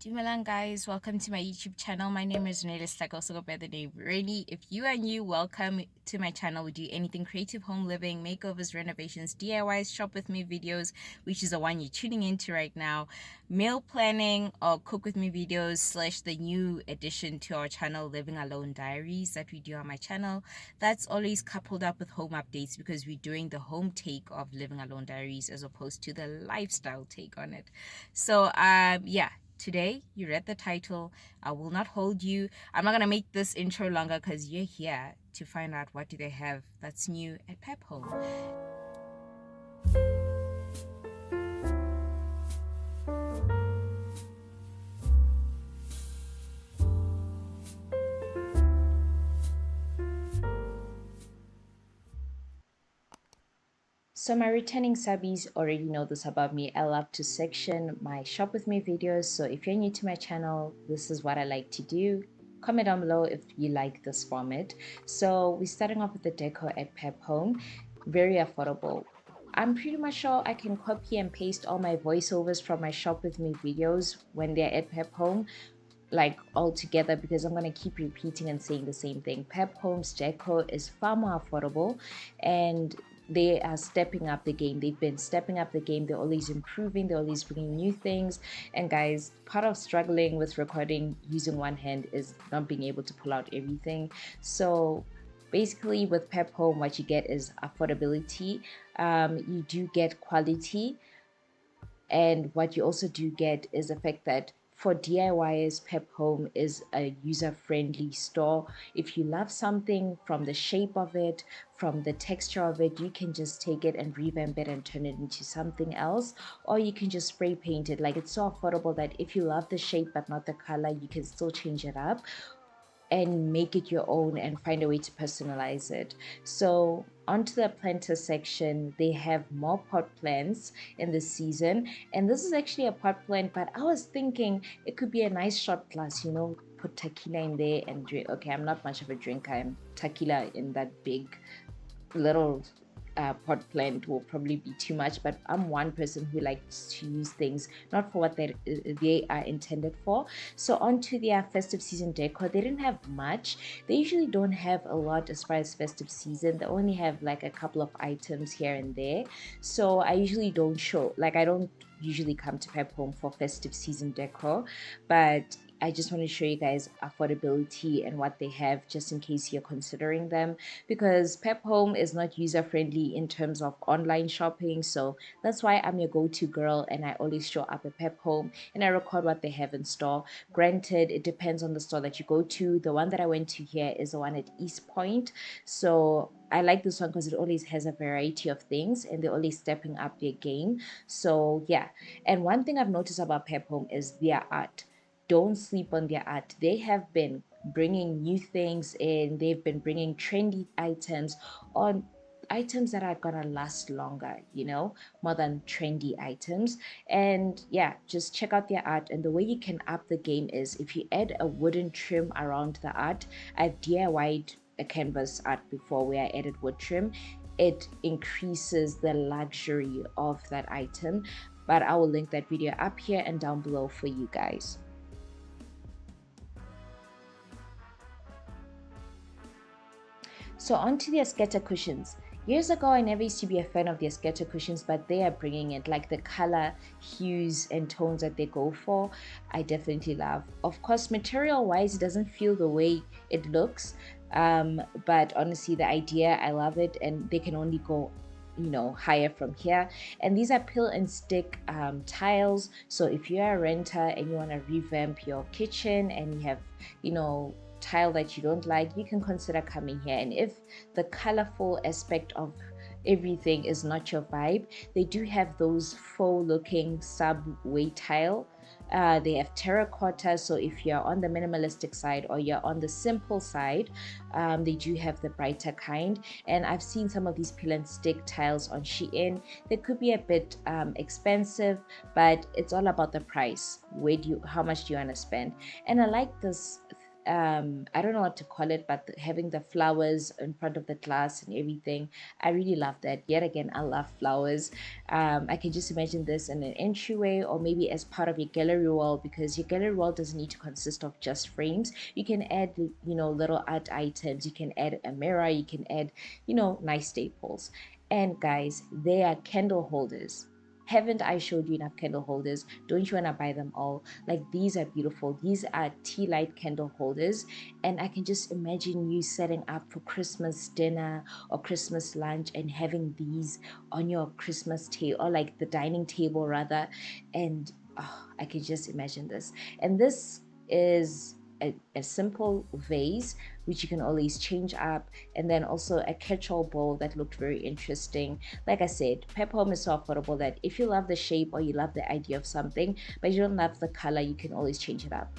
Dumelang guys, welcome to my YouTube channel. My name is Reni Sehlake, also go by the name Reni. If you are new, welcome to my channel. We do anything creative, home living, makeovers, renovations, DIYs, shop with me videos, which is the one you're tuning into right now, meal planning or cook with me videos / the new addition to our channel, Living Alone Diaries, that we do on my channel. That's always coupled up with home updates because we're doing the home take of Living Alone Diaries as opposed to the lifestyle take on it. So yeah, today, you read the title. I will not hold you. I'm not going to make this intro longer because you're here to find out what do they have that's new at PEP Home. So my returning subbies already know this about me. I love to section my shop with me videos. So if you're new to my channel, this is what I like to do. Comment down below if you like this format. So we're starting off with the Deco at PEP Home. Very affordable. I'm pretty much sure I can copy and paste all my voiceovers from my shop with me videos when they're at PEP Home, like all together, because I'm going to keep repeating and saying the same thing. PEP Home's Deco is far more affordable and they are stepping up the game. They've been stepping up the game. They're always improving. They're always bringing new things. And guys, part of struggling with recording using one hand is not being able to pull out everything. So basically with PEP Home, what you get is affordability. You do get quality. And what you also do get is the fact that for DIYers, PEP Home is a user-friendly store. If you love something, from the shape of it, from the texture of it, you can just take it and revamp it and turn it into something else, or you can just spray paint it. Like, it's so affordable that if you love the shape but not the color, you can still change it up and make it your own and find a way to personalize it. So onto the planter section, they have more pot plants in this season, and this is actually a pot plant, but I was thinking it could be a nice shot glass, you know, put tequila in there and drink. Okay, I'm not much of a drinker, and tequila in that big little pot plant will probably be too much, but I'm one person who likes to use things not for what they are intended for. So on to their festive season decor. They didn't have much. They usually don't have a lot as far as festive season. They only have like a couple of items here and there. So I usually don't show, like, I don't usually come to PEP Home for festive season decor, but I just want to show you guys affordability and what they have, just in case you're considering them, because PEP Home is not user friendly in terms of online shopping. So that's why I'm your go-to girl, and I always show up at PEP Home and I record what they have in store. Granted, it depends on the store that you go to. The one that I went to here is the one at East Point. So I like this one because it always has a variety of things and they're always stepping up their game. So yeah. And one thing I've noticed about PEP Home is their art. Don't sleep on their art. They have been bringing new things in. They've been bringing trendy items, on items that are gonna last longer, you know, more than trendy items. And yeah, just check out their art. And the way you can up the game is if you add a wooden trim around the art. I've DIY'd a canvas art before where I added wood trim. It increases the luxury of that item, but I will link that video up here and down below for you guys. So on to their scatter cushions. Years ago, I never used to be a fan of their scatter cushions, but they are bringing it, like the color, hues, and tones that they go for. I definitely love. Of course, material-wise, it doesn't feel the way it looks, but honestly, the idea, I love it, and they can only go, you know, higher from here. And these are peel and stick tiles. So if you're a renter and you want to revamp your kitchen and you have, you know, tile that you don't like, you can consider coming here. And if the colorful aspect of everything is not your vibe, they do have those faux looking subway tile. They have terracotta, so if you're on the minimalistic side or you're on the simple side, they do have the brighter kind. And I've seen some of these peel and stick tiles on Shein. They could be a bit expensive, but it's all about the price. How much do you want to spend? And I like this I don't know what to call it, but having the flowers in front of the glass and everything, I really love that. Yet again, I love flowers. I can just imagine this in an entryway, or maybe as part of your gallery wall, because your gallery wall doesn't need to consist of just frames. You can add, little art items. You can add a mirror. You can add, nice staples. And guys, they are candle holders. Haven't I showed you enough candle holders? Don't you want to buy them all? Like, these are beautiful. These are tea light candle holders, and I can just imagine you setting up for Christmas dinner or Christmas lunch and having these on your Christmas table, or like the dining table rather. And I can just imagine this. And this is a simple vase which you can always change up, and then also a catch-all bowl that looked very interesting. Like I said, PEP Home is so affordable that if you love the shape or you love the idea of something but you don't love the color, you can always change it up.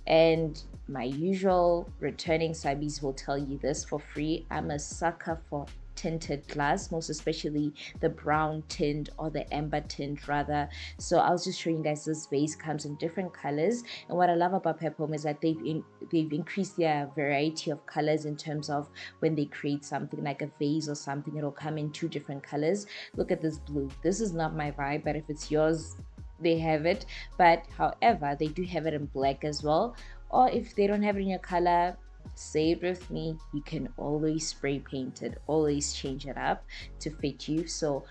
And my usual returning subbies will tell you this for free: I'm a sucker for tinted glass, most especially the brown tint, or the amber tint rather. So I was just showing you guys, this vase comes in different colors, and what I love about PEP Home is that they've increased their variety of colors in terms of when they create something like a vase or something, it'll come in 2 different colors. Look at this blue. This is not my vibe, but if it's yours, they have it. But however, they do have it in black as well, or if they don't have it in your color, say it with me, you can always spray paint it, always change it up to fit you. So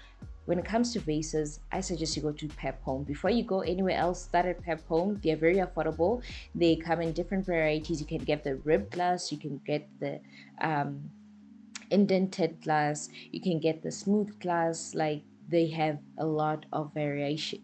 when it comes to vases, I suggest you go to PEP Home. Before you go anywhere else, start at PEP Home. They're very affordable. They come in different varieties. You can get the ribbed glass, you can get the indented glass, you can get the smooth glass. Like, they have a lot of variation.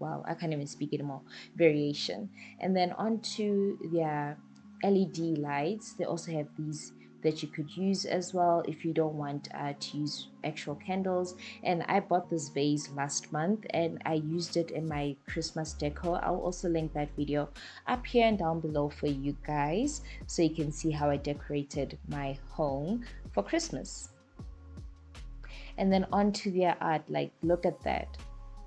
Wow, I can't even speak anymore. Variation. And then onto their LED lights, they also have these that you could use as well if you don't want to use actual candles. And I bought this vase last month and I used it in my Christmas decor. I'll also link that video up here and down below for you guys, so you can see how I decorated my home for Christmas. And then onto their art, like, look at that.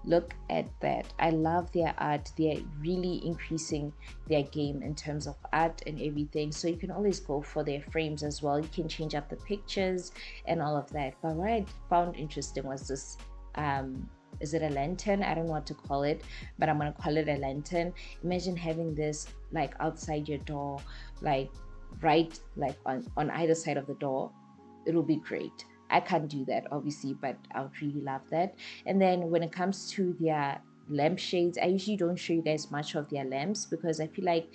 Look at that. I love their art. They're really increasing their game in terms of art and everything. So you can always go for their frames as well. You can change up the pictures and all of that. But what I found interesting was this, is it a lantern? I don't know what to call it, but I'm gonna call it a lantern. Imagine having this like outside your door, like right like on either side of the door. It'll be great. I can't do that obviously, but I would really love that. And then when it comes to their lampshades, I usually don't show you guys much of their lamps because I feel like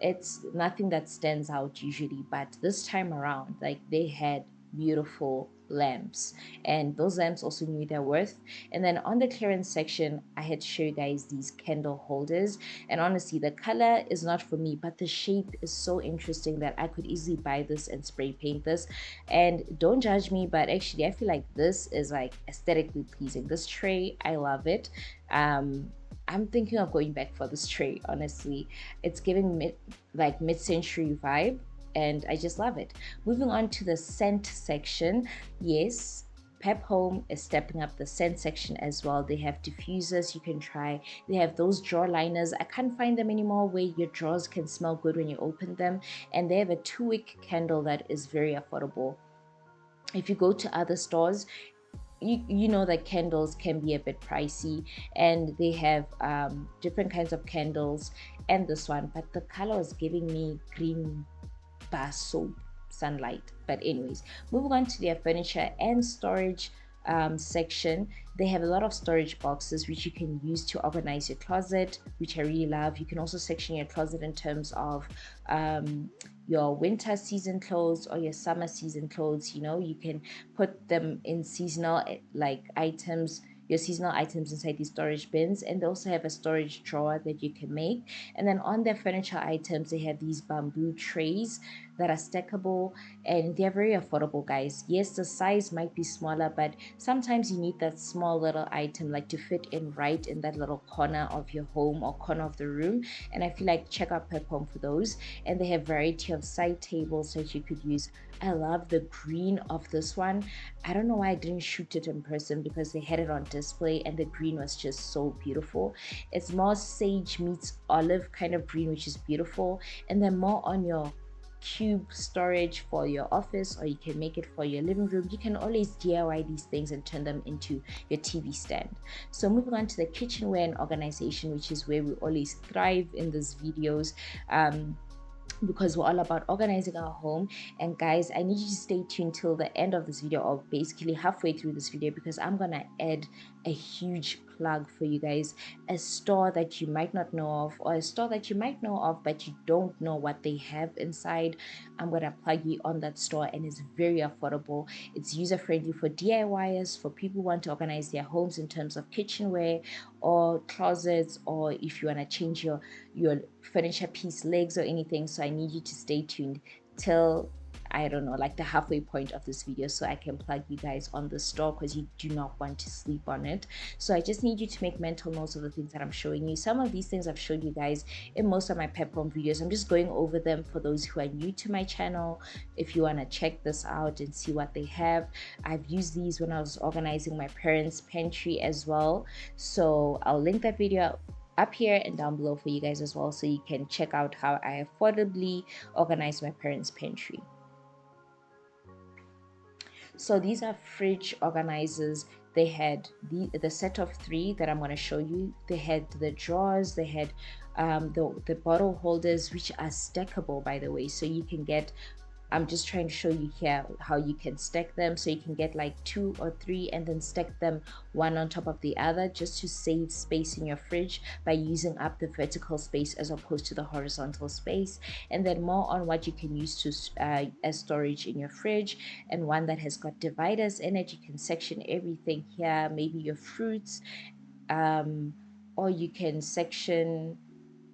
it's nothing that stands out usually, but this time around, like, they had beautiful lamps, and those lamps also knew their worth. And then on the clearance section, I had to show you guys these candle holders, and honestly, the color is not for me, but the shape is so interesting that I could easily buy this and spray paint this. And don't judge me, but actually I feel like this is like aesthetically pleasing. This tray, I love it. I'm thinking of going back for this tray, honestly. It's giving mid-century vibe, and I just love it. Moving on to the scent section. Yes, PEP Home is stepping up the scent section as well. They have diffusers you can try. They have those drawer liners. I can't find them anymore, where your drawers can smell good when you open them. And they have a 2-wick candle that is very affordable. If you go to other stores, you know that candles can be a bit pricey, and they have different kinds of candles, and this one, but the color is giving me green bar soap sunlight. But anyways, moving on to their furniture and storage section, they have a lot of storage boxes which you can use to organize your closet, which I really love. You can also section your closet in terms of your winter season clothes or your summer season clothes. You can put them in seasonal items, your seasonal items inside these storage bins. And they also have a storage drawer that you can make. And then on their furniture items, they have these bamboo trays that are stackable, and they're very affordable, guys. Yes, the size might be smaller, but sometimes you need that small little item like to fit in right in that little corner of your home or corner of the room. And I feel like check out PEP Home for those. And they have variety of side tables that you could use. I love the green of this one. I don't know why I didn't shoot it in person because they had it on display, and the green was just so beautiful. It's more sage meets olive kind of green, which is beautiful, and then more on your cube storage for your office, or you can make it for your living room. You can always DIY these things and turn them into your TV stand. So moving on to the kitchenware and organization, which is where we always thrive in these videos, because we're all about organizing our home. And guys, I need you to stay tuned till the end of this video, or basically halfway through this video, because I'm gonna add a huge plug for you guys, a store that you might not know of, or a store that you might know of but you don't know what they have inside. I'm gonna plug you on that store, and it's very affordable. It's user friendly for DIYers, for people who want to organize their homes in terms of kitchenware or closets, or if you want to change your furniture piece legs or anything. So I need you to stay tuned till, I don't know, like the halfway point of this video, so I can plug you guys on the store, because you do not want to sleep on it. So I just need you to make mental notes of the things that I'm showing you. Some of these things I've showed you guys in most of my PEP Home videos. I'm just going over them for those who are new to my channel. If you want to check this out and see what they have, I've used these when I was organizing my parents' pantry as well. So I'll link that video up here and down below for you guys as well, so you can check out how I affordably organize my parents' pantry. So these are fridge organizers. They had the set of 3 that I'm going to show you. They had the drawers, they had the bottle holders, which are stackable, by the way, so you can get, I'm just trying to show you here how you can stack them. So you can get like 2 or 3 and then stack them one on top of the other, just to save space in your fridge by using up the vertical space as opposed to the horizontal space. And then more on what you can use to as storage in your fridge, and one that has got dividers in it. You can section everything here, maybe your fruits, or you can section,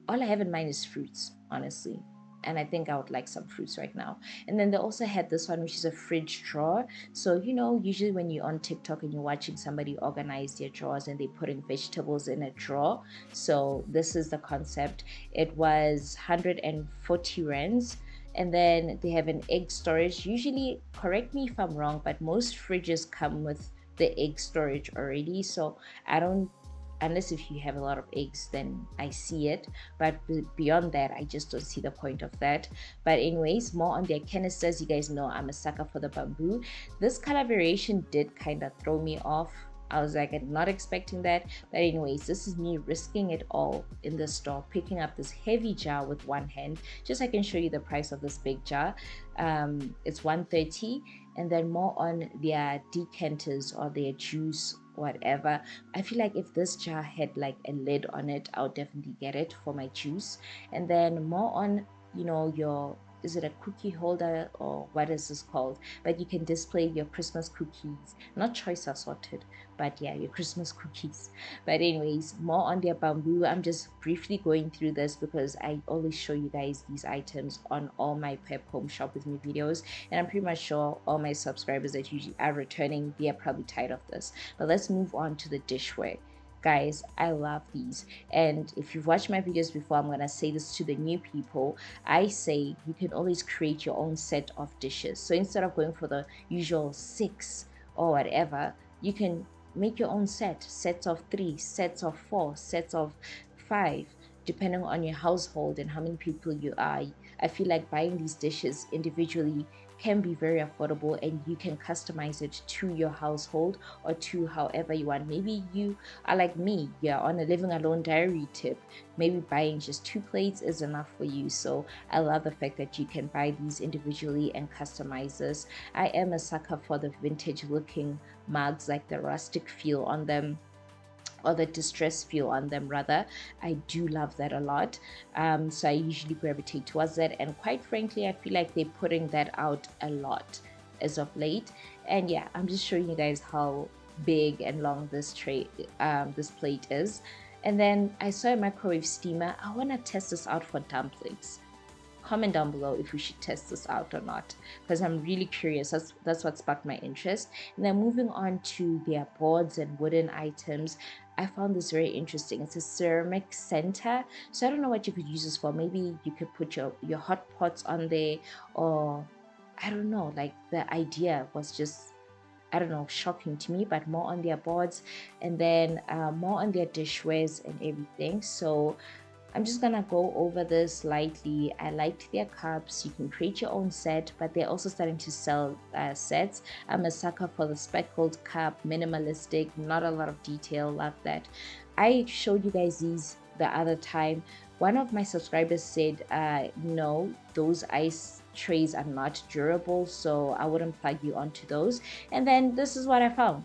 all I have in mind is fruits, honestly, and I think I would like some fruits right now. And then they also had this one, which is a fridge drawer. So you know, usually when you're on TikTok and you're watching somebody organize their drawers and they're putting vegetables in a drawer, so this is the concept. It was 140 rands. And then they have an egg storage. Usually, correct me if I'm wrong, but most fridges come with the egg storage already, so I don't, unless if you have a lot of eggs, then I see it, but beyond that I just don't see the point of that. But anyways, more on their canisters. You guys know I'm a sucker for the bamboo. This color variation did kind of throw me off. I was like, I'm not expecting that. But anyways, this is me risking it all in the store, picking up this heavy jar with one hand, just so I can show you the price of this big jar. It's 130. And then more on their decanters or their juice, whatever. I feel like if this jar had like a lid on it, I'll definitely get it for my juice. And then more on, you know, your, is it a cookie holder or what is this called? But you can display your Christmas cookies, not choice assorted, but yeah, your Christmas cookies. But anyways, more on their bamboo. I'm just briefly going through this because I always show you guys these items on all my PEP Home Shop with me videos, and I'm pretty much sure all my subscribers that usually are returning, they are probably tired of this. But let's move on to the dishware. Guys, I love these, and if you've watched my videos before, I'm gonna say this to the new people. I say you can always create your own set of dishes. So instead of going for the usual 6 or whatever, you can make your own sets of 3, sets of 4, sets of 5, depending on your household and how many people you are. I feel like buying these dishes individually can be very affordable, and you can customize it to your household or to however you want. Maybe you are like me, you're on a living alone diary tip. Maybe buying just 2 plates is enough for you. So I love the fact that you can buy these individually and customize this. I am a sucker for the vintage looking mugs, like the rustic feel on them, or the distress feel on them rather. I do love that a lot. So I usually gravitate towards that, and quite frankly I feel like they're putting that out a lot as of late. And yeah, I'm just showing you guys how big and long this tray, this plate is. And then I saw a microwave steamer. I want to test this out for dumplings. Comment down below if we should test this out or not, because I'm really curious. That's what sparked my interest. And then moving on to their boards and wooden items, I found this very interesting. It's a ceramic center, so I don't know what you could use this for. Maybe you could put your hot pots on there, or I don't know, like the idea was just, I don't know, shocking to me, but more on their boards, and then more on their dishwares and everything. So I'm just gonna go over this lightly. I liked their cups. You can create your own set, but they're also starting to sell sets. I'm a sucker for the speckled cup, minimalistic, not a lot of detail. Love that. I showed you guys these the other time. One of my subscribers said, no, those ice trays are not durable, so I wouldn't plug you onto those. And then this is what I found.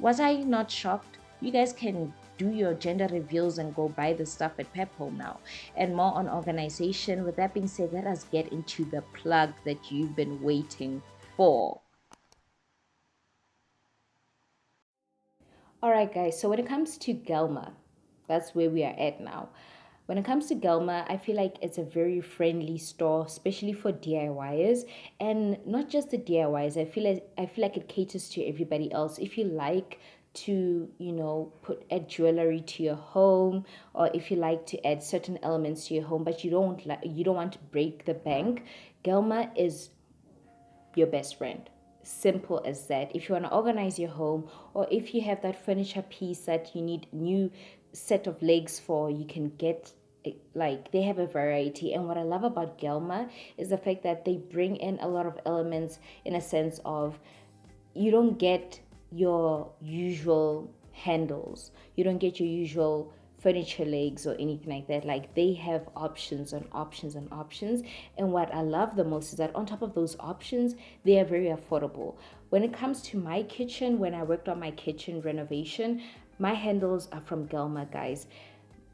Was I not shocked? You guys can do your gender reveals and go buy the stuff at PEP Home now. And more on organization. With that being said, let us get into the plug that you've been waiting for. All right, guys. So when it comes to Gelmar, that's where we are at now. When it comes to Gelmar, I feel like it's a very friendly store, especially for DIYers, and not just the DIYers. I feel like it caters to everybody else. If you like to, add jewelry to your home, or if you like to add certain elements to your home, but you don't want to break the bank, Gelmar is your best friend. Simple as that. If you want to organize your home, or if you have that furniture piece that you need new set of legs for, you can get, like, they have a variety. And what I love about Gelma is the fact that they bring in a lot of elements, in a sense of, you don't get your usual handles, you don't get your usual furniture legs or anything like that. Like, they have options and options and options. And what I love the most is that on top of those options, they are very affordable. When it comes to my kitchen, when I worked on my kitchen renovation, my handles are from Gelma, guys.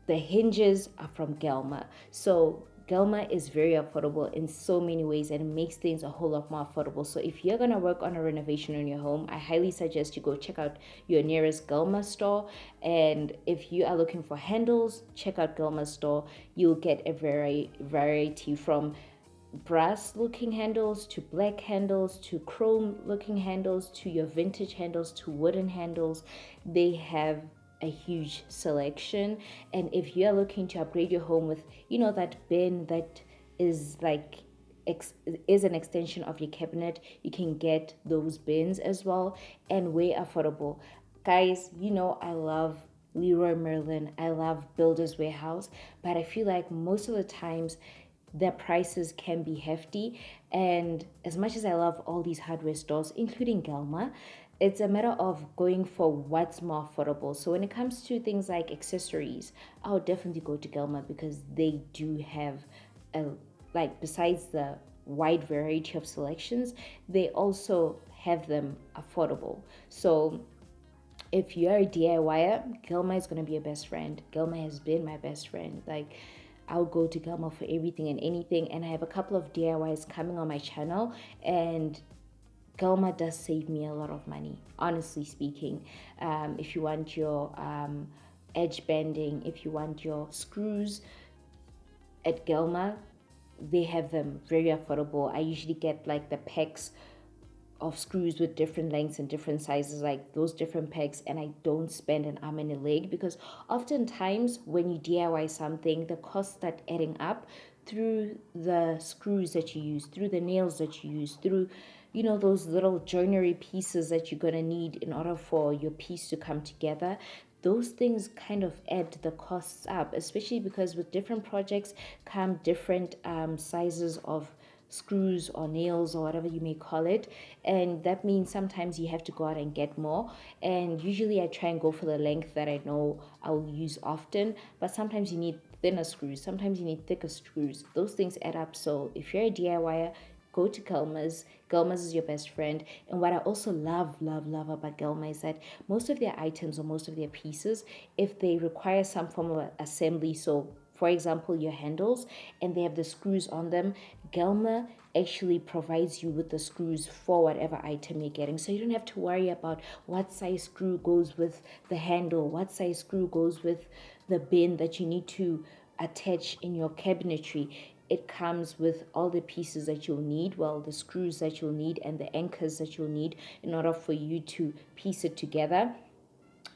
The hinges are from Gelma. So Gelma is very affordable in so many ways, and it makes things a whole lot more affordable. So if you're gonna work on a renovation in your home, I highly suggest you go check out your nearest Gelma store. And if you are looking for handles, check out Gelma store. You'll get a variety from brass looking handles to black handles to chrome looking handles to your vintage handles to wooden handles. They have a huge selection. And if you're looking to upgrade your home with, that bin that is like is an extension of your cabinet, you can get those bins as well, and way affordable. Guys, I love Leroy Merlin, I love Builders Warehouse, but I feel like most of the times their prices can be hefty. And as much as I love all these hardware stores, including Gelma, it's a matter of going for what's more affordable. So when it comes to things like accessories, I would definitely go to Gelma, because they do have a, like, besides the wide variety of selections, they also have them affordable. So if you're a DIYer, Gelma is going to be your best friend. Gelma has been my best friend. Like, I'll go to Gelma for everything and anything. And I have a couple of DIYs coming on my channel, and Gelma does save me a lot of money, honestly speaking. If you want your edge banding, if you want your screws at Gelma, they have them very affordable. I usually get like the packs of screws with different lengths and different sizes, like those different pegs, and I don't spend an arm and a leg, because oftentimes when you DIY something, the costs start adding up through the screws that you use, through the nails that you use, through those little joinery pieces that you're gonna need in order for your piece to come together. Those things kind of add the costs up, especially because with different projects come different sizes of screws or nails or whatever you may call it, and that means sometimes you have to go out and get more. And usually I try and go for the length that I know I'll use often, but sometimes you need thinner screws, sometimes you need thicker screws. Those things add up. So if you're a DIYer, go to Gelma's. Gelma's is your best friend. And what I also love about Gelma is that most of their items or most of their pieces, if they require some form of assembly, so for example your handles, and they have the screws on them, Gelma actually provides you with the screws for whatever item you're getting. So you don't have to worry about what size screw goes with the handle, what size screw goes with the bin that you need to attach in your cabinetry. It comes with all the pieces that you'll need, well, the screws that you'll need and the anchors that you'll need in order for you to piece it together.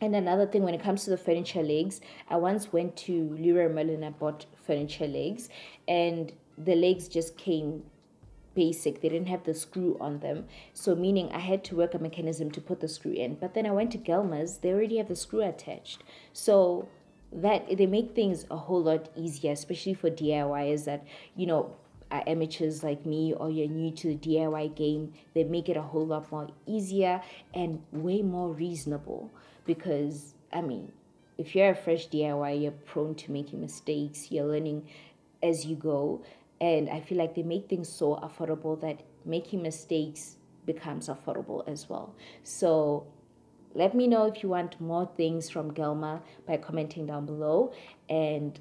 And another thing, when it comes to the furniture legs, I once went to Leroy Merlin and bought furniture legs, and the legs just came basic. They didn't have the screw on them, so meaning I had to work a mechanism to put the screw in. But then I went to Gelmar's, they already have the screw attached, so that they make things a whole lot easier, especially for DIYers that are amateurs like me, or you're new to the DIY game. They make it a whole lot more easier and way more reasonable, because I mean, if you're a fresh DIY, you're prone to making mistakes, you're learning as you go. And I feel like they make things so affordable that making mistakes becomes affordable as well. So let me know if you want more things from Gelmar by commenting down below. And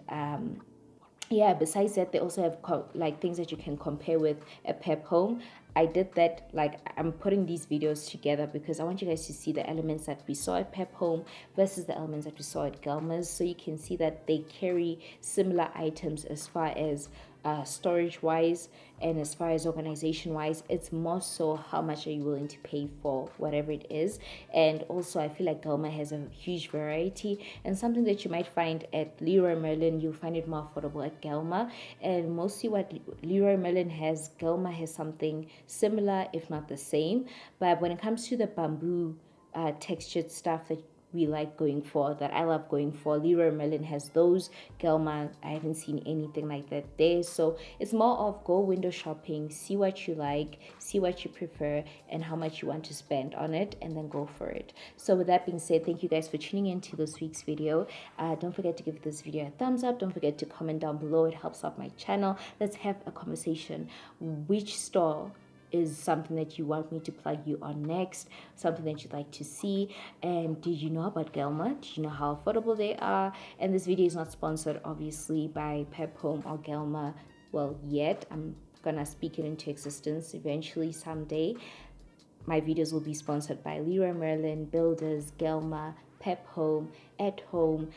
yeah, besides that, they also have like things that you can compare with a PEP Home. I did that, like I'm putting these videos together because I want you guys to see the elements that we saw at PEP Home versus the elements that we saw at Gelmar's, so you can see that they carry similar items as far as storage wise, and as far as organization wise. It's more so how much are you willing to pay for whatever it is. And also I feel like Gelmar has a huge variety, and something that you might find at Leroy Merlin, you'll find it more affordable at Gelmar. And mostly what Leroy Merlin has, Gelmar has something similar if not the same. But when it comes to the bamboo textured stuff that we like going for, that I love going for, Leroy Merlin has those. Gelmar, I haven't seen anything like that there. So it's more of go window shopping, see what you like, see what you prefer, and how much you want to spend on it, and then go for it. So with that being said, thank you guys for tuning in to this week's video. Don't forget to give this video a thumbs up. Don't forget to comment down below. It helps out my channel. Let's have a conversation. Which store is something that you want me to plug you on next, something that you'd like to see? And did you know about Gelmar? Did you know how affordable they are? And this video is not sponsored obviously by PEP Home or Gelmar, well, yet. I'm gonna speak it into existence eventually someday. My videos will be sponsored by Leroy Merlin, Builders, Gelmar, PEP Home, At Home,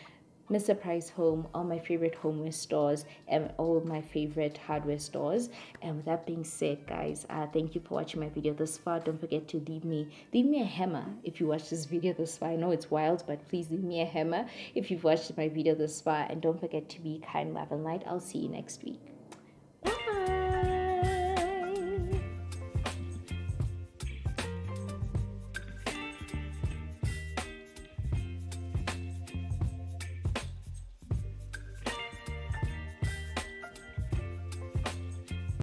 Mr. Price Home, all my favorite homeware stores, and all my favorite hardware stores. And with that being said, guys, thank you for watching my video this far. Don't forget to leave me a hammer if you watch this video this far. I know it's wild, but please leave me a hammer if you've watched my video this far. And don't forget to be kind, love, and light. I'll see you next week.